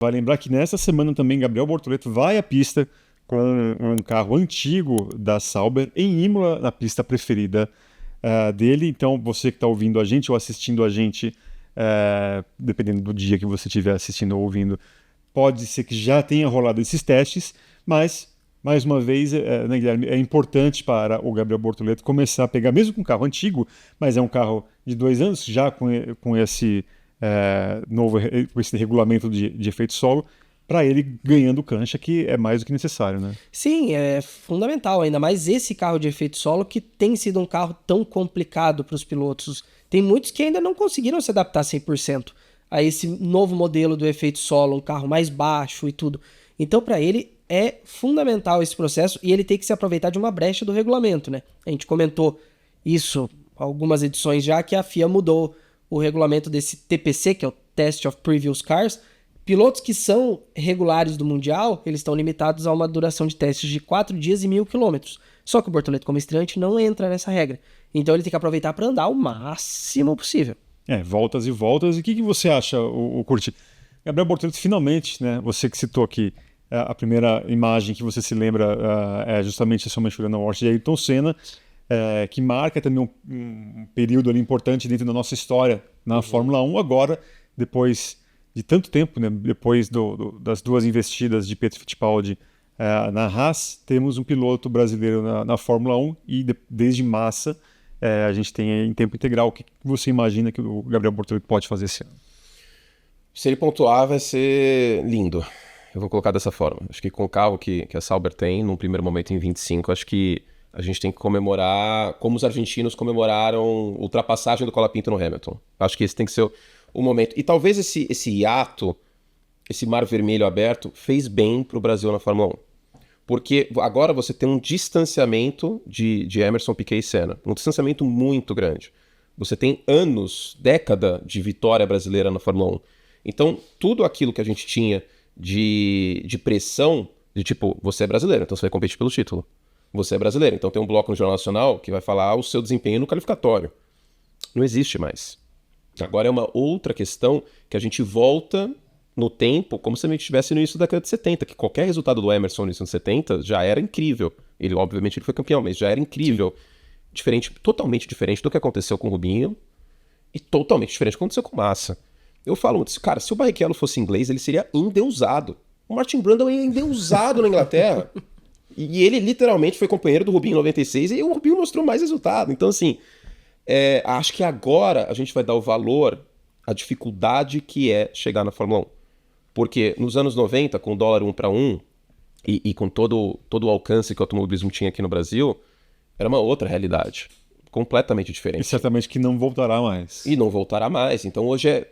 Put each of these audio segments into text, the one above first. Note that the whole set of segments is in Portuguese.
Vai lembrar que nessa semana também Gabriel Bortoleto vai à pista com um carro antigo da Sauber em Imola, na pista preferida dele. Então, você que está ouvindo a gente ou assistindo a gente, dependendo do dia que você estiver assistindo ou ouvindo, pode ser que já tenha rolado esses testes, mas, mais uma vez, né, Guilherme, é importante para o Gabriel Bortoleto começar a pegar, mesmo com um carro antigo, mas é um carro de 2 anos, já com esse com esse regulamento de efeito solo, para ele ganhando cancha, que é mais do que necessário, né? Sim, é fundamental, ainda mais esse carro de efeito solo que tem sido um carro tão complicado para os pilotos. Tem muitos que ainda não conseguiram se adaptar 100% a esse novo modelo do efeito solo, um carro mais baixo e tudo. Então, para ele, é fundamental esse processo e ele tem que se aproveitar de uma brecha do regulamento, né? A gente comentou isso algumas edições já, que a FIA mudou o regulamento desse TPC, que é o Test of Previous Cars. Pilotos que são regulares do Mundial, eles estão limitados a uma duração de testes de 4 dias e 1.000 km. Só que o Bortoleto, como estreante, não entra nessa regra. Então ele tem que aproveitar para andar o máximo possível. Voltas e voltas. E o que você acha, o Curti? Gabriel Bortoleto, finalmente, né? Você que citou aqui, a primeira imagem que você se lembra é justamente a sua manchura na morte de Ayrton Senna, que marca também um período ali importante dentro da nossa história na Fórmula 1. Agora, depois de tanto tempo, né? Depois das 2 investidas de Pietro Fittipaldi na Haas, temos um piloto brasileiro na Fórmula 1 e desde Massa a gente tem em tempo integral. O que você imagina que o Gabriel Bortoleto pode fazer esse ano? Se ele pontuar, vai ser lindo. Eu vou colocar dessa forma. Acho que com o carro que a Sauber tem, num primeiro momento em 25, acho que a gente tem que comemorar como os argentinos comemoraram a ultrapassagem do Colapinto no Hamilton. Acho que esse tem que ser o momento. E talvez esse hiato, esse mar vermelho aberto, fez bem para o Brasil na Fórmula 1. Porque agora você tem um distanciamento de Emerson, Piquet e Senna. Um distanciamento muito grande. Você tem anos, década de vitória brasileira na Fórmula 1. Então, tudo aquilo que a gente tinha de pressão, de tipo, você é brasileiro, então você vai competir pelo título. Você é brasileiro, então tem um bloco no Jornal Nacional que vai falar o seu desempenho no qualificatório. Não existe mais. Agora é uma outra questão que a gente volta no tempo como se a gente estivesse no início da década de 70, que qualquer resultado do Emerson no início dos 70 já era incrível. Ele, obviamente, ele foi campeão, mas já era incrível. Diferente, totalmente diferente do que aconteceu com o Rubinho e totalmente diferente do que aconteceu com o Massa. Eu falo muito, cara, se o Barrichello fosse inglês, ele seria endeusado. O Martin Brundle é endeusado na Inglaterra. E ele literalmente foi companheiro do Rubinho em 96 e o Rubinho mostrou mais resultado. Então, assim, acho que agora a gente vai dar o valor à dificuldade que é chegar na Fórmula 1. Porque nos anos 90, com o dólar 1 para 1 e com todo o alcance que o automobilismo tinha aqui no Brasil, era uma outra realidade. Completamente diferente. E certamente que não voltará mais. E não voltará mais. Então hoje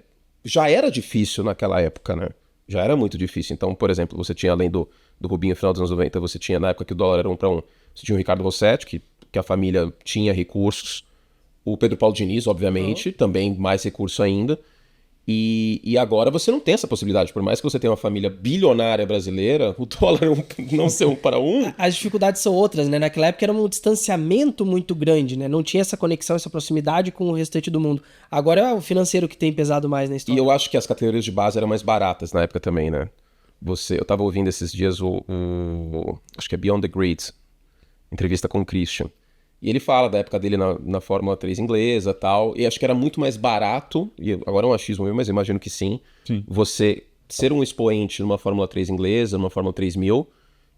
já era difícil naquela época, né? Já era muito difícil. Então, por exemplo, você tinha, além do Rubinho no final dos anos 90, você tinha, na época que o dólar era 1 para 1, você tinha o Ricardo Rossetti, que a família tinha recursos. O Pedro Paulo Diniz, obviamente, também mais recurso ainda. E agora você não tem essa possibilidade. Por mais que você tenha uma família bilionária brasileira, o dólar não ser 1 para 1. As dificuldades são outras, né? Naquela época era um distanciamento muito grande, né? Não tinha essa conexão, essa proximidade com o restante do mundo. Agora é o financeiro que tem pesado mais na história. E eu acho que as categorias de base eram mais baratas na época também, né? Eu tava ouvindo esses dias acho que é Beyond the Grid, entrevista com o Christian. E ele fala da época dele na Fórmula 3 inglesa e tal. E acho que era muito mais barato, e agora é um achismo meu, mas eu imagino que sim. Você ser um expoente numa Fórmula 3 inglesa, numa Fórmula 3000,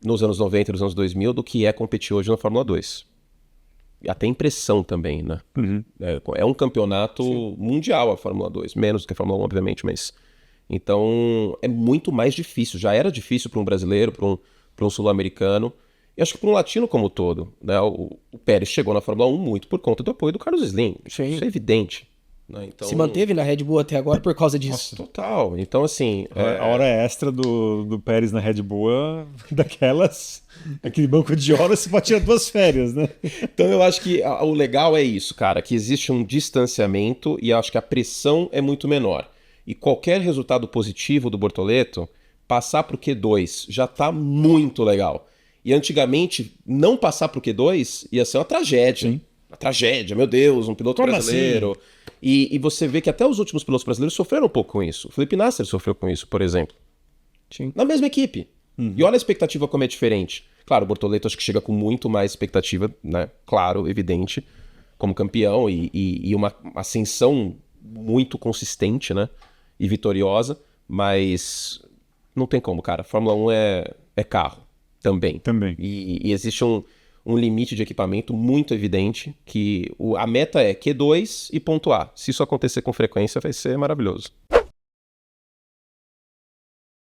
nos anos 90 e nos anos 2000, do que é competir hoje na Fórmula 2. E até impressão também, né? Uhum. É um campeonato mundial a Fórmula 2. Menos do que a Fórmula 1, obviamente, mas... Então, é muito mais difícil. Já era difícil para um brasileiro, para um sul-americano. E acho que para um latino como um todo, né? O Pérez chegou na Fórmula 1 muito por conta do apoio do Carlos Slim. Isso é evidente. Né? Então, se manteve na Red Bull até agora por causa disso. Nossa, total. Então, assim... A hora extra do Pérez na Red Bull aquele banco de horas se pode tirar 2 férias, né? Então eu acho que o legal é isso, cara, que existe um distanciamento e acho que a pressão é muito menor. E qualquer resultado positivo do Bortoleto, passar para o Q2 já tá muito legal. E antigamente, não passar para o Q2 ia ser uma tragédia. Sim. Uma tragédia, meu Deus, um piloto brasileiro. Assim? E você vê que até os últimos pilotos brasileiros sofreram um pouco com isso. O Felipe Nasser sofreu com isso, por exemplo. Sim. Na mesma equipe. E olha a expectativa como é diferente. Claro, o Bortoleto acho que chega com muito mais expectativa, né? Claro, evidente, como campeão e uma ascensão muito consistente, né? E vitoriosa, mas não tem como, cara. Fórmula 1 é carro também. Também. E existe um limite de equipamento muito evidente que a meta é Q2 e pontuar. Se isso acontecer com frequência, vai ser maravilhoso.